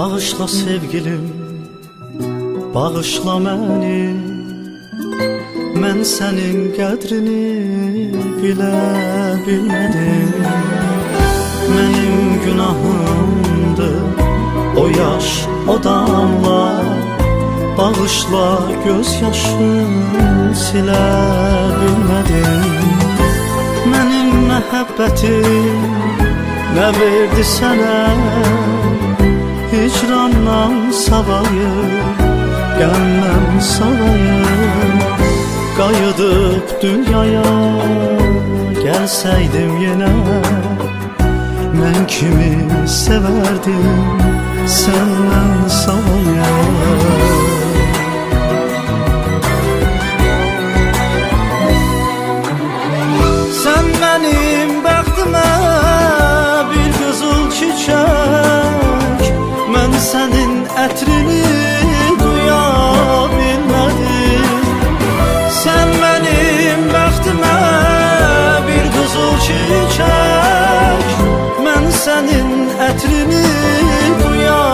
Bağışla sevgilim, bağışla məni. Mən sənin qədrini bilə bilmədim. Mənim günahımdır o yaş, o damla. Bağışla göz yaşım silə bilmədim. Mənim məhəbbətim nə verdi sənə? Hicrandan savayı, gəlməm savayı. Qayıdıb dünyaya gəlsəydim yenə, mən kimi sevərdim səndən savayı. Sən mənim bəxtimə bir qızıl çiçək, mən sənin ətrini duya bilmədim. Sən mənim bəxtimə bir qızıl çiçək, mən sənin ətrini duya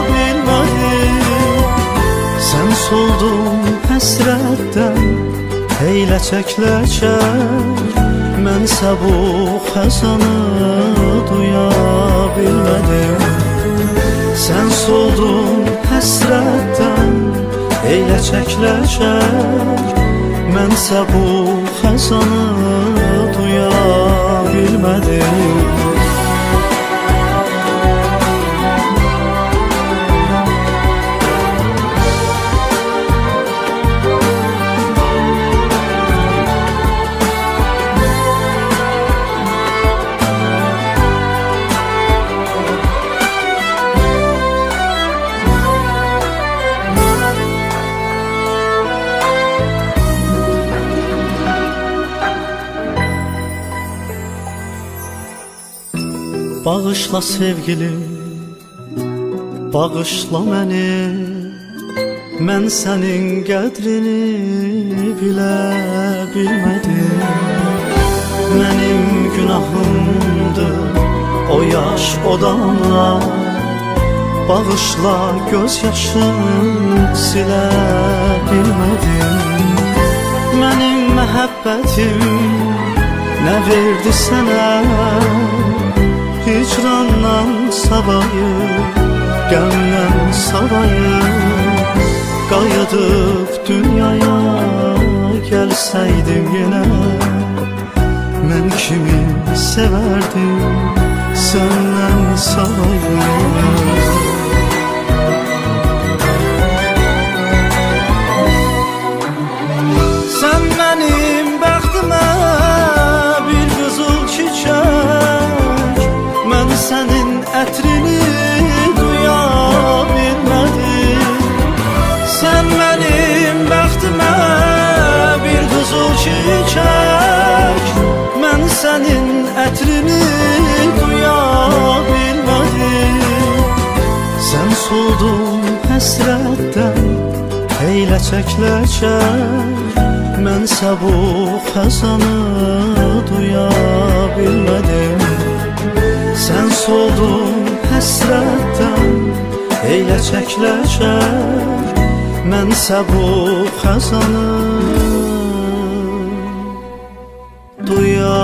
bilmədim. Sən soldun həsrətdən eyləcək-ləçək, mənsə bu xəzanı duya bilmədim. Sən soldun həsrətdən eyləcək-ləçək, mənsə bu xəzanı duya bilmədim. Bağışla sevgilim, bağışla məni. Mən sənin qədrini bilə bilmədim. Mənim günahımdır o yaş, o damla. Bağışla göz yaşım silə bilmədim. Mənim məhəbbətim nə verdi sənə? Hicrandan savayı, gəlməm savayı. Qayıdıb dünyaya gəlsəydim yenə, mən kimi sevərdim səndən savayı. Sən mənim bəxtimə bir qızıl çiçək, mən sənin ətrini duya bilmədim. Sən mənim bəxtimə bir qızıl çiçək, mən sənin ətrini duya bilmədim. Sən soldun həsrətdən eyləcək-ləçək, mənsə bu xəzanı duya bilmədim. Sən soldun həsrətdən eyləcək-ləçək, mənsə bu xəzanı duya